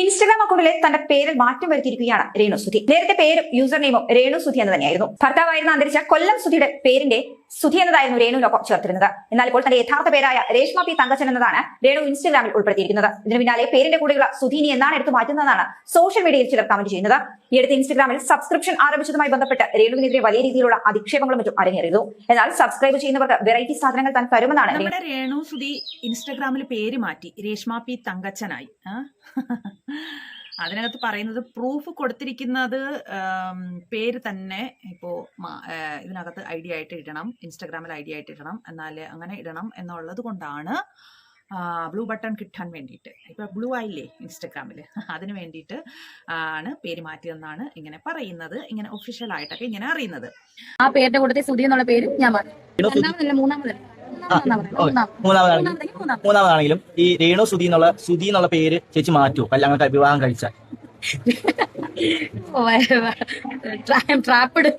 Instagram അക്കൗണ്ടിലെ തന്റെ പേരിൽ മാറ്റം വരുത്തിയിരിക്കുകയാണ് രേണു സുധി. നേരത്തെ പേരും യൂസർ നെയിമും രേണു സുധി എന്ന് തന്നെയായിരുന്നു. ഭർത്താവായിരുന്ന അന്തരിച്ച കൊല്ലം സുധിയുടെ പേരിന്റെ സുധി എന്നതായിരുന്നു രേണുവിനൊപ്പം ചേർത്തിരുന്നത്. എന്നാൽ ഇപ്പോൾ തന്റെ യഥാർത്ഥ പേരായ രേഷ്മ പി തങ്കച്ചൻ എന്നതാണ് രേണു ഇൻസ്റ്റഗ്രാമിൽ ഉൾപ്പെടുത്തിയിരിക്കുന്നത്. ഇതിനു പിന്നാലെ പേരിന്റെ കൂടെയുള്ള സുധീനി എന്നാണ് എടുത്തു മാറ്റുന്നതെന്നാണ് സോഷ്യൽ മീഡിയയിൽ ചിലർ കമന്റ് ചെയ്യുന്നത്. ഈ അടുത്ത് ഇൻസ്റ്റഗ്രാമിൽ സബ്സ്ക്രിപ്ഷൻ ആരംഭിച്ചതുമായി ബന്ധപ്പെട്ട് രേണുവിനെതിരെ വലിയ രീതിയിലുള്ള അധിക്ഷേപങ്ങളും മറ്റും അരങ്ങേറിയിരുന്നു. എന്നാൽ സബ്സ്ക്രൈബ് ചെയ്യുന്നവർക്ക് വെറൈറ്റി സാധനങ്ങൾ താൻ തരുമെന്നാണ് രേണു സുധി ഇൻസ്റ്റഗ്രാമിൽ പേര് മാറ്റി രേഷ്മ പി തങ്കച്ചനായി. അതിനകത്ത് പറയുന്നത് പ്രൂഫ് കൊടുത്തിരിക്കുന്നത് പേര് തന്നെ ഇപ്പോ ഇതിനകത്ത് ഐഡി ആയിട്ട് ഇടണം, ഇൻസ്റ്റഗ്രാമിൽ ഐഡി ആയിട്ട് ഇടണം, എന്നാലേ അങ്ങനെ ഇടണം എന്നുള്ളത് കൊണ്ടാണ് ബ്ലൂ ബട്ടൺ കിട്ടാൻ വേണ്ടിയിട്ട്. ഇപ്പൊ ബ്ലൂ ആയില്ലേ ഇൻസ്റ്റഗ്രാമില്, അതിന് വേണ്ടിയിട്ട് ആണ് പേര് മാറ്റിയെന്നാണ് ഇങ്ങനെ പറയുന്നത്. ഇങ്ങനെ ഒഫീഷ്യൽ ആയിട്ടൊക്കെ ഇങ്ങനെ അറിയുന്നത്. ആ പേരിന്റെ കൂട്ടത്തിൽ സുധി എന്നുള്ള പേര് ഞാൻ മാറ്റി. മൂന്നാമതാണെങ്കിലും ഈ രേണു സുധി എന്നുള്ള പേര് ചേച്ചി മാറ്റുമോ കല്യാണം വിവാഹം കഴിച്ചാൽ? ട്രാപ്പിഡ്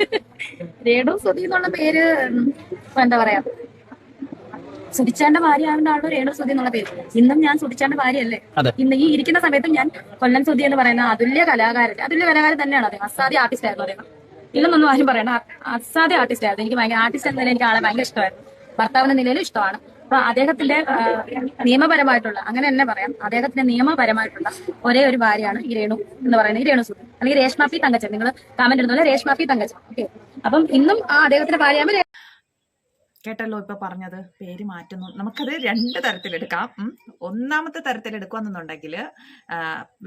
രേണു സുധി എന്നുള്ള പേര് എന്താ പറയാ, സുധിച്ചാന്റെ ഭാര്യയാണെന്നാണോ രേണു സുധി എന്നുള്ള പേര്. ഇന്നും ഞാൻ സുധിച്ചാന്റെ ഭാര്യയല്ലേ. ഇന്ന് ഈ ഇരിക്കുന്ന സമയത്തും ഞാൻ കൊല്ലം സുധി എന്ന് പറയുന്ന അതുല്യ കലാകാരൻ തന്നെയാണ്. അദ്ദേഹം അസാധ്യ ആർട്ടിസ്റ്റ് ആയിരുന്നു. അദ്ദേഹം ഇല്ലെന്നൊന്നും ആരും പറയണ്ട, അസാധ്യ ആർട്ടിസ്റ്റ് ആയിരുന്നു. എനിക്ക് ഭയങ്കര ആർട്ടിസ്റ്റ് എന്ന നിലയിൽ എനിക്ക് ആളെ ഭയങ്കര ഇഷ്ടമായിരുന്നു. ഭർത്താവിന്റെ നിലയിലും ഇഷ്ടമാണ്. അപ്പൊ അദ്ദേഹത്തിന്റെ നിയമപരമായിട്ടുള്ള, അങ്ങനെ തന്നെ പറയാം, അദ്ദേഹത്തിന്റെ നിയമപരമായിട്ടുള്ള ഒരേ ഒരു ഭാര്യയാണ് ഈ രേണു എന്ന് പറയുന്നത്, ഈ രേണു സുധി അല്ലെങ്കിൽ രേഷ്മ പി തങ്കച്ചൻ. നിങ്ങൾ കമന്റ് ഇടുന്ന രേഷ്മ പി തങ്കച്ചൻ. ഓക്കെ, അപ്പം ഇന്നും ആ അദ്ദേഹത്തിന്റെ ഭാര്യയാകുമ്പോൾ കേട്ടല്ലോ ഇപ്പൊ പറഞ്ഞത്, പേര് മാറ്റുന്നു. നമുക്കത് രണ്ട് തരത്തിലെടുക്കാം. ഒന്നാമത്തെ തരത്തിലെടുക്കുകയെന്നുണ്ടെങ്കിൽ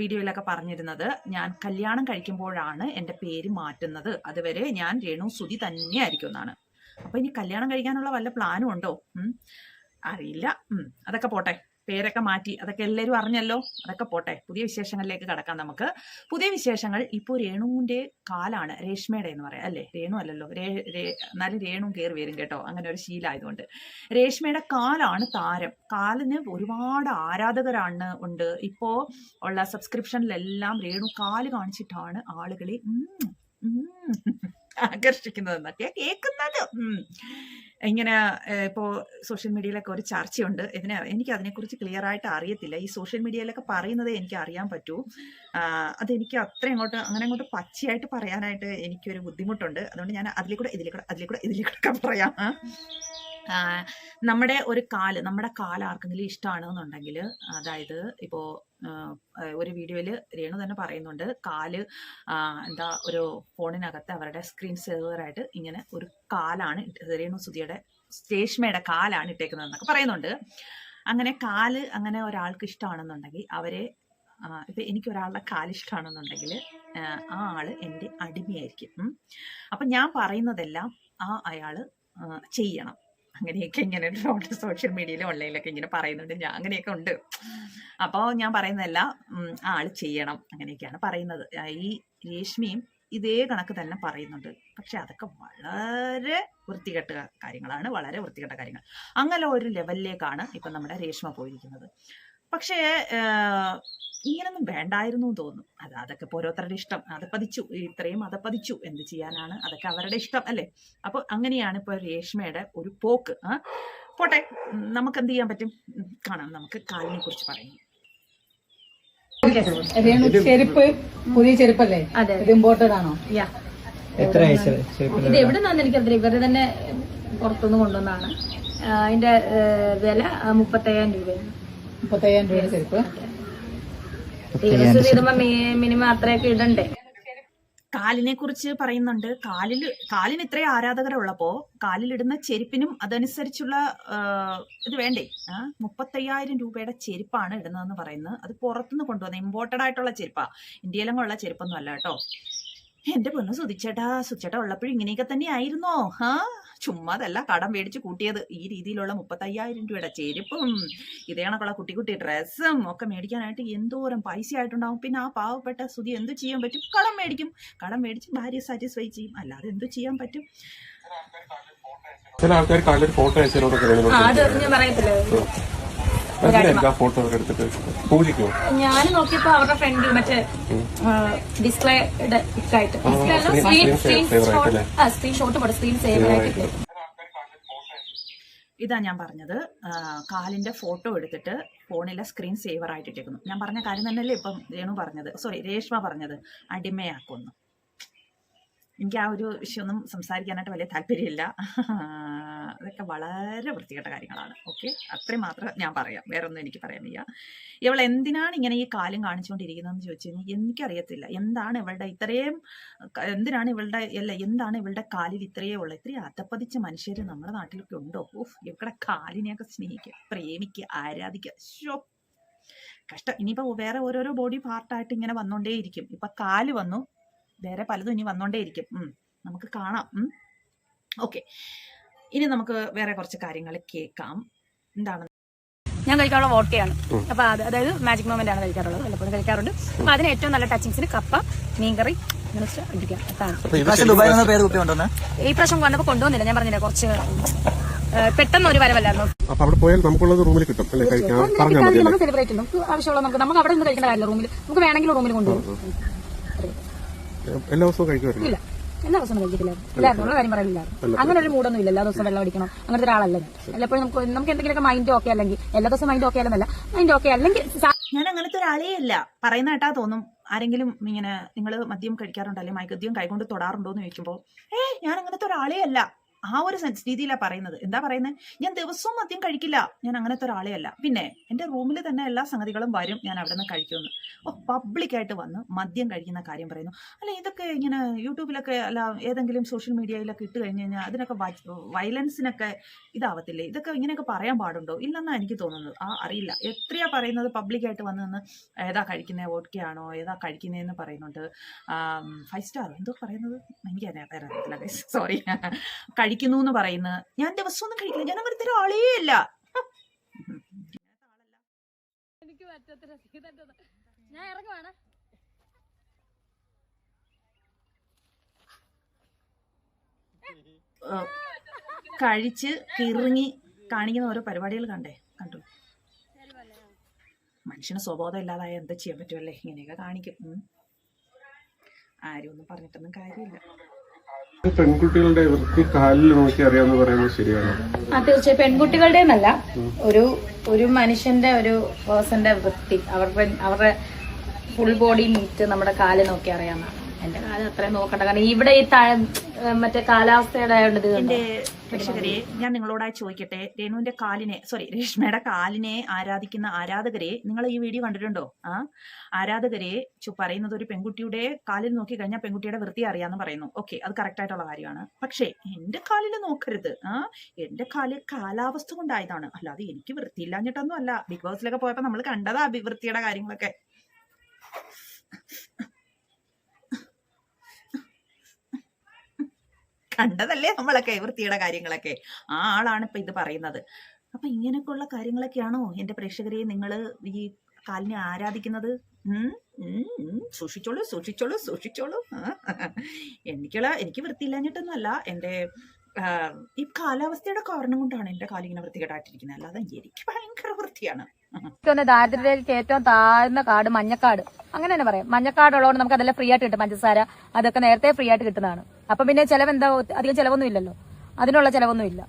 വീഡിയോയിലൊക്കെ പറഞ്ഞിരുന്നത് ഞാൻ കല്യാണം കഴിക്കുമ്പോഴാണ് എൻ്റെ പേര് മാറ്റുന്നത്, അതുവരെ ഞാൻ രേണു സുധി തന്നെയായിരിക്കും എന്നാണ്. അപ്പൊ ഇനി കല്യാണം കഴിക്കാനുള്ള വല്ല പ്ലാനും ഉണ്ടോ? അറിയില്ല. അതൊക്കെ പോട്ടെ, പേരൊക്കെ മാറ്റി, അതൊക്കെ എല്ലാവരും അറിഞ്ഞല്ലോ. അതൊക്കെ പോട്ടെ, പുതിയ വിശേഷങ്ങളിലേക്ക് കടക്കാം നമുക്ക്. പുതിയ വിശേഷങ്ങൾ ഇപ്പോൾ രേണുവിന്റെ കാലാണ് രേഷ്മയുടെ എന്ന് പറയാം അല്ലേ. രേണു അല്ലല്ലോ, എന്നാലും രേണു കയറി വരും കേട്ടോ, അങ്ങനെ ഒരു ശീലമായതുകൊണ്ട്. രേഷ്മയുടെ കാലാണ് താരം. കാലിന് ഒരുപാട് ആരാധകരാണ് ഉണ്ട്. ഇപ്പോ ഉള്ള സബ്സ്ക്രിപ്ഷനിലെല്ലാം രേണു കാല് കാണിച്ചിട്ടാണ് ആളുകളെ ആകർഷിക്കുന്നതെന്നൊക്കെ കേൾക്കുന്നത്. ഇങ്ങനെ ഇപ്പോൾ സോഷ്യൽ മീഡിയയിലൊക്കെ ഒരു ചർച്ചയുണ്ട്. എനിക്ക് അതിനെക്കുറിച്ച് ക്ലിയർ ആയിട്ട് അറിയത്തില്ല. ഈ സോഷ്യൽ മീഡിയയിലൊക്കെ പറയുന്നതേ എനിക്ക് അറിയാൻ പറ്റൂ. അതെനിക്ക് അങ്ങനെ അങ്ങോട്ട് പച്ചയായിട്ട് പറയാനായിട്ട് എനിക്കൊരു ബുദ്ധിമുട്ടുണ്ട്. അതുകൊണ്ട് ഞാൻ ഇതിലേക്കൂടെ പറയാം. നമ്മുടെ കാല് ആർക്കെങ്കിലും ഇഷ്ടമാണെന്നുണ്ടെങ്കിൽ, അതായത് ഇപ്പോൾ ഒരു വീഡിയോയിൽ രേണു തന്നെ പറയുന്നുണ്ട്, കാല് ഒരു ഫോണിനകത്ത് അവരുടെ സ്ക്രീൻ സേവറായിട്ട് ഇങ്ങനെ ഒരു കാലാണ് രേണു സുധിയുടെ രേഷ്മയുടെ കാലാണ് ഇട്ടേക്കുന്നതെന്നൊക്കെ പറയുന്നുണ്ട്. അങ്ങനെ ഒരാൾക്ക് ഇഷ്ടമാണെന്നുണ്ടെങ്കിൽ അവരെ ഇപ്പൊ എനിക്ക് ഒരാളുടെ കാലിഷ്ടമാണെന്നുണ്ടെങ്കിൽ ആ ആള് എൻ്റെ അടിമയായിരിക്കും. അപ്പൊ ഞാൻ പറയുന്നതെല്ലാം അയാള് ചെയ്യണം. അങ്ങനെയൊക്കെ ഇങ്ങനെ സോഷ്യൽ മീഡിയയിലും ഓൺലൈനിലൊക്കെ ഇങ്ങനെ പറയുന്നുണ്ട്. അങ്ങനെയൊക്കെ ഉണ്ട്. അപ്പോൾ ഞാൻ പറയുന്നതല്ല ആള് ചെയ്യണം, അങ്ങനെയൊക്കെയാണ് പറയുന്നത്. ഈ രേഷ്മയും ഇതേ കണക്ക് തന്നെ പറയുന്നുണ്ട്. പക്ഷെ അതൊക്കെ വളരെ വൃത്തികെട്ട കാര്യങ്ങളാണ്, വളരെ വൃത്തികെട്ട കാര്യങ്ങൾ. അങ്ങനെ ഒരു ലെവലിലേക്കാണ് ഇപ്പം നമ്മുടെ രേഷ്മ പോയിരിക്കുന്നത്. പക്ഷേ ഇങ്ങനൊന്നും വേണ്ടായിരുന്നു തോന്നും. അതൊക്കെ ഇപ്പോൾ ഓരോരുത്തരുടെ ഇഷ്ടം. ഇത്രയും അതപ്പതിച്ചു, എന്ത് ചെയ്യാനാണ്, അതൊക്കെ അവരുടെ ഇഷ്ടം അല്ലേ. അപ്പോൾ അങ്ങനെയാണ് ഇപ്പോൾ രേഷ്മയുടെ ഒരു പോക്ക്. പോട്ടെ, നമുക്ക് എന്ത് ചെയ്യാൻ പറ്റും, കാണാം. നമുക്ക് കാലിനെ കുറിച്ച് പറയാം. ചെരുപ്പ് പുതിയ ചെരുപ്പല്ലേ? ഇത് ഇമ്പോർട്ടഡ് ആണോ? ഇത് എവിടെ നിന്നാന്ന് എനിക്കറിയില്ല. ഇവര് തന്നെ പുറത്തുനിന്ന് കൊണ്ടുവന്നാണ്. അതിന്റെ വില 35,000 രൂപയാണ്. 35,000 രൂപയുടെ ചെരുപ്പ്. മിനിമം അത്രയൊക്കെ ഇടണ്ടേ. കാലിനെ കുറിച്ച് പറയുന്നുണ്ട്. കാലിന് ഇത്രയും ആരാധകരുള്ളപ്പോ കാലിലിടുന്ന ചെരുപ്പിനും അതനുസരിച്ചുള്ള ഇത് വേണ്ടേ? 35,000 രൂപയുടെ ചെരുപ്പാണ് ഇടുന്നതെന്ന് പറയുന്നത്. അത് പുറത്തുനിന്ന് കൊണ്ടുവന്ന ഇമ്പോർട്ടഡ് ആയിട്ടുള്ള ചെരുപ്പാ, ഇന്ത്യയിലങ്ങുള്ള ഉള്ള ചെരുപ്പൊന്നും അല്ല കേട്ടോ. എന്റെ പൊന്ന് സുധിച്ചേട്ടാ ഉള്ളപ്പോഴും ഇങ്ങനെയൊക്കെ തന്നെ ആയിരുന്നോ? ചുമ്മാതല്ല കടം മേടിച്ച് കൂട്ടിയത്. ഈ രീതിയിലുള്ള 35,000 രൂപയുടെ ചെരുപ്പും ഇതേ കണക്കുള്ള കുട്ടി ഡ്രസ്സും ഒക്കെ മേടിക്കാനായിട്ട് എന്തോരം പൈസ ആയിട്ടുണ്ടാവും. പിന്നെ ആ പാവപ്പെട്ട സുധി എന്ത് ചെയ്യാൻ പറ്റും? കടം മേടിച്ച് ഭാര്യയെ സാറ്റിസ്ഫൈ ചെയ്യും, അല്ലാതെ എന്ത് ചെയ്യാൻ പറ്റും? ചില ആൾക്കാർ കാലൊരു ഫോട്ടോ ഞാൻ പറയത്തില്ല. ഞാൻ നോക്കിയപ്പോ അവരുടെ ഫ്രണ്ട് മറ്റേ ഡിസ്പ്ലേയുടെ ഇക്കായിട്ട് സ്ക്രീൻഷോട്ട് സ്ക്രീൻ സേവ് ആയിട്ട് ഇതാ ഞാൻ പറഞ്ഞത്, കാലിന്റെ ഫോട്ടോ എടുത്തിട്ട് ഫോണിലെ സ്ക്രീൻ സേവർ ആയിട്ട് ഇട്ടേക്കുന്നു. ഞാൻ പറഞ്ഞ കാര്യം തന്നെയല്ലേ ഇപ്പം രേഷ്മ പറഞ്ഞത്, അടിമയാക്കുന്നു. എനിക്ക് ആ ഒരു വിഷയമൊന്നും സംസാരിക്കാനായിട്ട് വലിയ താല്പര്യമില്ല. അതൊക്കെ വളരെ വൃത്തികെട്ട കാര്യങ്ങളാണ്. ഓക്കെ, അത്രയും മാത്രം ഞാൻ പറയാം, വേറെ ഒന്നും എനിക്ക് പറയാൻ വയ്യ. ഇവൾ എന്തിനാണ് ഇങ്ങനെ ഈ കാലും കാണിച്ചുകൊണ്ടിരിക്കുന്നതെന്ന് ചോദിച്ചു കഴിഞ്ഞാൽ എനിക്കറിയത്തില്ല. എന്താണ് ഇവളുടെ കാലിൽ ഇത്രയേ ഉള്ളൂ? ഇത്രയും അധപ്പതിച്ച മനുഷ്യർ നമ്മുടെ നാട്ടിലൊക്കെ ഉണ്ടോ? ഇവരുടെ കാലിനെയൊക്കെ സ്നേഹിക്കുക, പ്രേമിക്കുക, ആരാധിക്കുക. കഷ്ടം. ഇനിയിപ്പോൾ വേറെ ഓരോരോ ബോഡി പാർട്ടായിട്ട് ഇങ്ങനെ വന്നുകൊണ്ടേയിരിക്കും. ഇപ്പം കാല് വന്നു, വേറെ പലതും ഇനി വന്നുകൊണ്ടേയിരിക്കും. നമുക്ക് കാണാം. ഓക്കെ, ഇനി നമുക്ക് വേറെ കുറച്ച് കാര്യങ്ങൾ കേൾക്കാം. എന്താണ്? ഞാൻ കഴിക്കാനുള്ള വോട്ടയാണ്. അപ്പൊ അതായത് മാജിക് മൊമെന്റ് ആണ് കഴിക്കാറുള്ളത്, വല്ലപ്പോഴും കഴിക്കാറുണ്ട്. അപ്പൊ അതിന് ഏറ്റവും നല്ല ടച്ചിങ്സിന് കപ്പ, മീൻകറി ഈ പ്രാവശ്യം വന്നപ്പോൾ കൊണ്ടുവന്നില്ല. ഞാൻ പറഞ്ഞില്ല, കുറച്ച് പെട്ടെന്ന് ഒരു വരവല്ലായിരുന്നു. അപ്പൊ അവിടെ പോയാൽ നമുക്കുള്ളത് റൂമിൽ കിട്ടും അല്ലേ? നമുക്ക് സെലിബ്രേറ്റ് ചെയ്യും. നമുക്ക് ആവശ്യമുള്ള നമുക്ക് അവിടെ നിന്ന് കഴിക്കേണ്ട കാര്യമില്ല. റൂമിൽ നമുക്ക് വേണമെങ്കിൽ റൂമിൽ കൊണ്ടുപോകും. എല്ലാ ദിവസവും കഴിക്കുമായിരുന്നു? ഇല്ല, എല്ലാ ദിവസവും കഴിക്കത്തില്ല. ഇല്ലായിരുന്നു, കാര്യം പറയുന്നില്ല. അങ്ങനെ ഒരു മൂടൊന്നും ഇല്ല. എല്ലാ ദിവസവും വെള്ളം അടിക്കണം അങ്ങനത്തെ ഒരാളല്ല ഞാൻ. എല്ലപ്പോഴും നമുക്ക് എന്തെങ്കിലുമൊക്കെ മൈൻഡ് ഓക്കെ അല്ലെങ്കിൽ, എല്ലാ ദിവസവും മൈൻഡ് ഓക്കെ അല്ലെന്നല്ല, മൈൻഡ് ഓക്കെ അല്ലെങ്കിൽ. ഞാൻ അങ്ങനത്തെ ഒരാളേ അല്ല. പറയുന്ന കേട്ടാ തോന്നും ആരെങ്കിലും ഇങ്ങനെ നിങ്ങൾ മദ്യം കഴിക്കാറുണ്ടോ അല്ലെങ്കിൽ മയക്കുമദ്യം കൈകൊണ്ട് തൊടാറുണ്ടോ എന്ന് ചോദിക്കുമ്പോൾ ഞാൻ അങ്ങനത്തെ ഒരാളേ അല്ല. ആ ഒരു രീതിയിലാണ് പറയുന്നത്. എന്താ പറയുന്നത്? ഞാൻ ദിവസവും മദ്യം കഴിക്കില്ല, ഞാൻ അങ്ങനത്തെ ഒരാളെ അല്ല. പിന്നെ എൻ്റെ റൂമിൽ തന്നെ എല്ലാ സംഗതികളും വരും, ഞാൻ അവിടെ നിന്ന് കഴിക്കുമെന്ന്. പബ്ലിക്കായിട്ട് വന്ന് മദ്യം കഴിക്കുന്ന കാര്യം പറയുന്നു. അല്ല, ഇതൊക്കെ ഇങ്ങനെ യൂട്യൂബിലൊക്കെ അല്ല ഏതെങ്കിലും സോഷ്യൽ മീഡിയയിലൊക്കെ ഇട്ട് കഴിഞ്ഞ് കഴിഞ്ഞാൽ അതിനൊക്കെ വയലൻസിനൊക്കെ ഇതാവത്തില്ലേ? ഇതൊക്കെ ഇങ്ങനെയൊക്കെ പറയാൻ പാടുണ്ടോ? ഇല്ലെന്നാണ് എനിക്ക് തോന്നുന്നത്. അറിയില്ല എത്രയാ പറയുന്നത്. പബ്ലിക്കായിട്ട് വന്ന് നിന്ന് ഏതാ കഴിക്കുന്നത്, വോഡ്കയാണോ ഏതാ കഴിക്കുന്നതെന്ന് പറയുന്നുണ്ട്. 5 സ്റ്റാർ എന്തോ പറയുന്നത് എനിക്ക് അറിയത്തില്ല, സോറി. കഴിക്കുന്നു എന്ന് പറയുന്നത്. ഞാൻ ദിവസമൊന്നും കഴിക്കില്ല, ഞാൻ അങ്ങനത്തെ ഒരാളേ അല്ല. ഞാൻ ഇറങ്ങുവാണ്. കഴിച്ച് കിറങ്ങി കാണിക്കുന്ന ഓരോ പരിപാടികൾ കണ്ടു. മനുഷ്യന് സ്വബോധം ഇല്ലാതായ എന്താ ചെയ്യാൻ പറ്റുമല്ലേ? ഇങ്ങനെയൊക്കെ കാണിക്കും. ആരും ഒന്നും പറഞ്ഞിട്ടൊന്നും കാര്യമില്ല. പെൺകുട്ടികളുടെ വൃത്തി കാലിൽ നോക്കി അറിയാമെന്ന് പറയുന്നത് ശരിയാണോ? തീർച്ചയായും പെൺകുട്ടികളുടെ എന്നല്ല, ഒരു മനുഷ്യന്റെ ഒരു പേഴ്സന്റെ വൃത്തി അവരുടെ ഫുൾ ബോഡി മീറ്റ് നമ്മുടെ കാല് നോക്കി അറിയാമെന്നാണ്. എന്റെ കാല് അത്രയും നോക്കണ്ട, കാരണം ഇവിടെ ഈ മറ്റേ കാലാവസ്ഥയുടെ എന്റെ പ്രേക്ഷകരെ, ഞാൻ നിങ്ങളോടായി ചോദിക്കട്ടെ, രേഷ്മയുടെ കാലിനെ ആരാധിക്കുന്ന ആരാധകരെ, നിങ്ങൾ ഈ വീഡിയോ കണ്ടിട്ടുണ്ടോ? ആരാധകരെ പറയുന്നത് ഒരു പെൺകുട്ടിയുടെ കാലിൽ നോക്കി കഴിഞ്ഞാൽ പെൺകുട്ടിയുടെ വൃത്തി അറിയാന്ന് പറയുന്നു. ഓക്കെ, അത് കറക്റ്റ് ആയിട്ടുള്ള കാര്യമാണ്. പക്ഷേ എന്റെ കാലിൽ നോക്കരുത്. എന്റെ കാല് കാലാവസ്ഥ കൊണ്ടായതാണ്, അല്ലാതെ എനിക്ക് വൃത്തിയില്ലാഞ്ഞിട്ടൊന്നും അല്ല. ബിഗ് ബോസിലൊക്കെ പോയപ്പോ നമ്മൾ കണ്ടതാ വൃത്തിയുടെ കാര്യങ്ങളൊക്കെ. കണ്ടതല്ലേ നമ്മളൊക്കെ വൃത്തിയുടെ കാര്യങ്ങളൊക്കെ. ആ ആളാണ് ഇപ്പൊ ഇത് പറയുന്നത്. അപ്പൊ ഇങ്ങനെയൊക്കെയുള്ള കാര്യങ്ങളൊക്കെയാണോ എന്റെ പ്രേക്ഷകരെ നിങ്ങൾ ഈ കാലിനെ ആരാധിക്കുന്നത്? സൂക്ഷിച്ചോളൂ. എനിക്ക് വൃത്തിയില്ലാഞ്ഞിട്ടൊന്നും അല്ല, എന്റെ ഈ കാലാവസ്ഥയുടെ കാരണം കൊണ്ടാണ് എന്റെ കാലിങ്ങനെ വൃത്തികേടായിട്ടിരിക്കുന്നത്, അല്ലാതെ എനിക്ക് ഭയങ്കര വൃത്തിയാണ്. ദാരിദ്ര്യത്തിലേക്ക് ഏറ്റവും താഴ്ന്ന കാട് മഞ്ഞക്കാട്, അങ്ങനെ തന്നെ പറയാം. മഞ്ഞക്കാട് ഉള്ളതുകൊണ്ട് നമുക്ക് അതെല്ലാം ഫ്രീ ആയിട്ട് കിട്ടും. പഞ്ചസാര അതൊക്കെ നേരത്തെ ഫ്രീ ആയിട്ട് കിട്ടുന്നതാണ്. അപ്പൊ പിന്നെ ചെലവെന്താ? അധികം ചെലവൊന്നും ഇല്ലല്ലോ, അതിനുള്ള ചെലവൊന്നും ഇല്ല.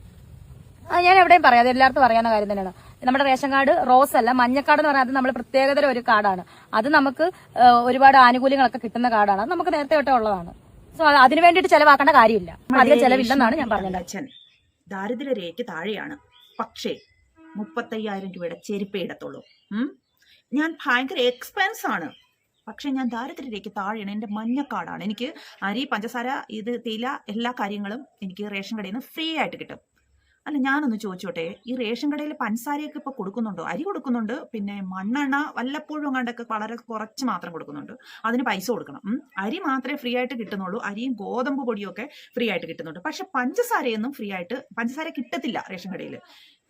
അത് ഞാൻ എവിടെയും പറയാം, അത് എല്ലാവർക്കും അറിയാവുന്ന കാര്യം തന്നെയാണ്. നമ്മുടെ റേഷൻ കാർഡ് റോസ് അല്ല, മഞ്ഞക്കാട് എന്ന് പറഞ്ഞാൽ അത് നമ്മൾ പ്രത്യേകതര ഒരു കാർഡാണ്. അത് നമുക്ക് ഒരുപാട് ആനുകൂല്യങ്ങളൊക്കെ കിട്ടുന്ന കാർഡാണ്. അത് നമുക്ക് നേരത്തെ തൊട്ടേ ഉള്ളതാണ്. സോ അതിന് വേണ്ടിയിട്ട് ചെലവാക്കേണ്ട കാര്യമില്ല, അധികം ചെലവില്ലെന്നാണ് ഞാൻ പറഞ്ഞത്. അച്ഛൻ ദാരിദ്ര്യരേഖയ്ക്ക് താഴെയാണ്, പക്ഷേ 35,000 രൂപയുടെ ചെരുപ്പേ ഇടത്തുള്ളൂ. ഞാൻ ഭയങ്കര എക്സ്പെൻസ് ആണ്, പക്ഷെ ഞാൻ ദാരിദ്ര്യരേഖയ്ക്ക് താഴെയാണ്. എൻ്റെ മഞ്ഞക്കാർഡാണ്. എനിക്ക് അരി, പഞ്ചസാര, തേയില, എല്ലാ കാര്യങ്ങളും എനിക്ക് റേഷൻ കടയിൽ നിന്ന് ഫ്രീ ആയിട്ട് കിട്ടും. അല്ല, ഞാനൊന്ന് ചോദിച്ചോട്ടെ, ഈ റേഷൻ കടയിൽ പഞ്ചസാരയൊക്കെ ഇപ്പൊ കൊടുക്കുന്നുണ്ടോ? അരി കൊടുക്കുന്നുണ്ട്, പിന്നെ മണ്ണെണ്ണ വല്ലപ്പോഴും കണ്ടൊക്കെ വളരെ കുറച്ച് മാത്രം കൊടുക്കുന്നുണ്ട്, അതിന് പൈസ കൊടുക്കണം. അരി മാത്രമേ ഫ്രീ ആയിട്ട് കിട്ടുന്നുള്ളൂ, അരിയും ഗോതമ്പ് പൊടിയും ഒക്കെ ഫ്രീ ആയിട്ട് കിട്ടുന്നുണ്ട്. പക്ഷെ പഞ്ചസാരയൊന്നും പഞ്ചസാര കിട്ടത്തില്ല റേഷൻ കടയിൽ.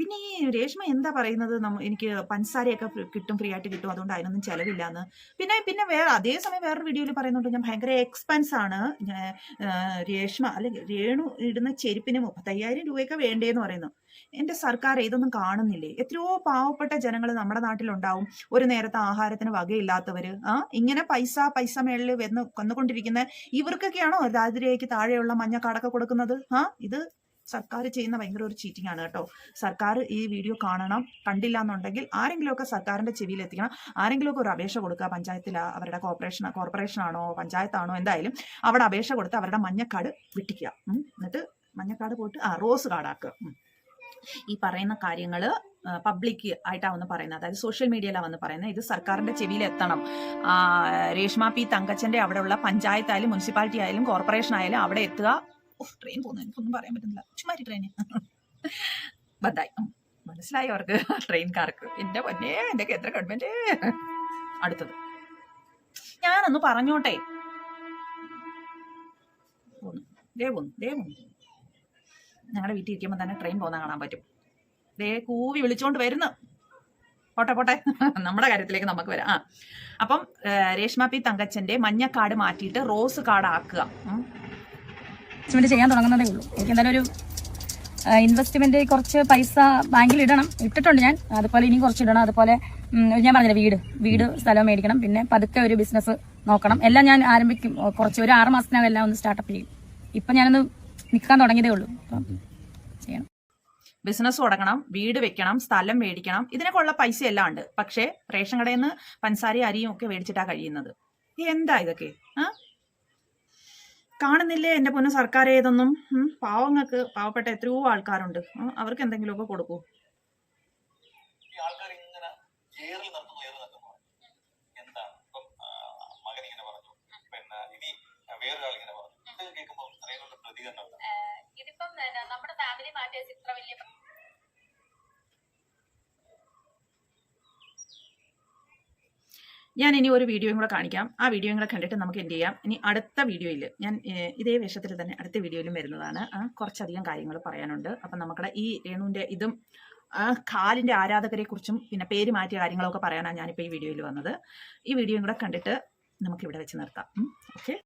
പിന്നെ ഈ രേഷ്മ എന്താ പറയുന്നത്, എനിക്ക് പഞ്ചസാരയൊക്കെ കിട്ടും, ഫ്രീ ആയിട്ട് കിട്ടും, അതുകൊണ്ട് അതിനൊന്നും ചെലവില്ല എന്ന്. പിന്നെ അതേസമയം വേറൊരു വീഡിയോയിൽ പറയുന്നുണ്ട് ഞാൻ ഭയങ്കര എക്സ്പെൻസ് ആണ്, രേഷ്മ അല്ലെങ്കിൽ രേണു ഇടുന്ന ചെരുപ്പിന് 35,000 രൂപയൊക്കെ വേണ്ടേന്ന് പറയുന്നു. എന്റെ സർക്കാർ ഇതൊന്നും കാണുന്നില്ലേ? എത്രയോ പാവപ്പെട്ട ജനങ്ങൾ നമ്മുടെ നാട്ടിലുണ്ടാവും, ഒരു നേരത്തെ ആഹാരത്തിന് വകയില്ലാത്തവര്. ഇങ്ങനെ പൈസ മേളിൽ വന്നുകൊണ്ടിരിക്കുന്ന ഇവർക്കൊക്കെയാണോ ദാരിദ്ര്യരേഖയ്ക്ക് താഴെയുള്ള മഞ്ഞക്കാടൊക്കെ കൊടുക്കുന്നത്? ഇത് സർക്കാർ ചെയ്യുന്ന ഭയങ്കര ഒരു ചീറ്റിംഗ് ആണ് കേട്ടോ. സർക്കാർ ഈ വീഡിയോ കാണണം. കണ്ടില്ല എന്നുണ്ടെങ്കിൽ ആരെങ്കിലുമൊക്കെ സർക്കാരിന്റെ ചെവിയിൽ എത്തിക്കണം. ആരെങ്കിലുമൊക്കെ ഒരു അപേക്ഷ കൊടുക്കുക. പഞ്ചായത്തിലാ, അവരുടെ കോർപ്പറേഷനാണോ പഞ്ചായത്താണോ എന്തായാലും അവിടെ അപേക്ഷ കൊടുത്ത് അവരുടെ മഞ്ഞക്കാർഡ് വെട്ടിക്കുക. എന്നിട്ട് മഞ്ഞക്കാർഡ് പോയിട്ട് റോസ് കാർഡാക്കുക. ഈ പറയുന്ന കാര്യങ്ങൾ പബ്ലിക് ആയിട്ടാണ് വന്ന് പറയുന്നത്, അതായത് സോഷ്യൽ മീഡിയയിലാണ് വന്ന് പറയുന്നത്. ഇത് സർക്കാരിന്റെ ചെവിയിൽ എത്തണം. രേഷ്മ പി തങ്കച്ചന്റെ അവിടെയുള്ള പഞ്ചായത്ത് ആയാലും മുനിസിപ്പാലിറ്റി ആയാലും കോർപ്പറേഷൻ ആയാലും അവിടെ എത്തുക. ട്രെയിൻ പോകുന്നു, എനിക്കൊന്നും പറയാൻ പറ്റുന്നില്ല. ചുമ്മാരി ട്രെയിന് ബദ്ധായി. മനസ്സിലായി അവർക്ക്, ട്രെയിൻകാർക്ക്. എന്റെ പൊന്നേ, എന്റെ കേന്ദ്ര ഗവൺമെന്റ്. അടുത്തത് ഞാനൊന്ന് പറഞ്ഞോട്ടെ. ഞങ്ങളുടെ വീട്ടിൽ ഇരിക്കുമ്പോൾ തന്നെ ട്രെയിൻ പോകുന്ന കാണാൻ പറ്റും. കൂവി വിളിച്ചോണ്ട് വരുന്നു. പോട്ടെ നമ്മുടെ കാര്യത്തിലേക്ക് നമുക്ക് വരാം. അപ്പം രേഷ്മ പി തങ്കച്ചന്റെ മഞ്ഞ കാർഡ് മാറ്റിയിട്ട് റോസ് കാർഡ് ആക്കുക. ഇൻവെസ്റ്റ്മെന്റ് ചെയ്യാൻ തുടങ്ങുന്നതേ ഉള്ളൂ. എനിക്ക് എന്തായാലും ഒരു ഇൻവെസ്റ്റ്മെന്റ് കുറച്ച് പൈസ ബാങ്കിൽ ഇട്ടിട്ടുണ്ട് ഞാൻ. അതുപോലെ ഇനിയും കുറച്ച് ഇടണം. അതുപോലെ ഞാൻ പറഞ്ഞില്ല, വീട് സ്ഥലം മേടിക്കണം. പിന്നെ പതുക്കെ ഒരു ബിസിനസ് നോക്കണം. എല്ലാം ഞാൻ ആരംഭിക്കും. കുറച്ച് ഒരു 6 മാസത്തിനകം എല്ലാം ഒന്ന് സ്റ്റാർട്ടപ്പ് ചെയ്യും. ഇപ്പൊ ഞാനൊന്ന് നിൽക്കാൻ തുടങ്ങിയതേ ഉള്ളൂ. ചെയ്യണം. ബിസിനസ് തുടങ്ങണം, വീട് വെക്കണം, സ്ഥലം മേടിക്കണം. ഇതിനൊക്കെ ഉള്ള പൈസ എല്ലാം ഉണ്ട്. പക്ഷേ റേഷൻ കടയിൽ നിന്ന് പഞ്ചസാരയും അരിയും ഒക്കെ മേടിച്ചിട്ടാ കഴിയുന്നത്. എന്താ ഇതൊക്കെ? കാണുന്നില്ലേ എന്റെ പൊന്നു സർക്കാർ ഏതൊന്നും? പാവപ്പെട്ട എത്രയോ ആൾക്കാരുണ്ട്. അവർക്ക് എന്തെങ്കിലുമൊക്കെ കൊടുക്കൂ. ഇതിപ്പം നമ്മുടെ ഫാമിലി മാറ്റേഴ്സ് ഇത്ര വലിയ ഞാൻ ഇനി ഒരു വീഡിയോയും കൂടെ കാണിക്കാം. ആ വീഡിയോയും കൂടെ കണ്ടിട്ട് നമുക്ക് എന്ത് ചെയ്യാം. ഇനി അടുത്ത വീഡിയോയിൽ ഞാൻ ഇതേ വേഷത്തിൽ തന്നെ അടുത്ത വീഡിയോയിലും വരുന്നതാണ്. കുറച്ചധികം കാര്യങ്ങൾ പറയാനുണ്ട്. അപ്പം നമ്മുടെ ഈ രേണുവിൻ്റെ ഇതും കാലിൻ്റെ ആരാധകരെ കുറിച്ചും പിന്നെ പേര് മാറ്റിയ കാര്യങ്ങളൊക്കെ പറയാനാണ് ഞാനിപ്പോൾ ഈ വീഡിയോയിൽ വന്നത്. ഈ വീഡിയോയും കൂടെ കണ്ടിട്ട് നമുക്കിവിടെ വെച്ച് നിർത്താം. ഓക്കെ.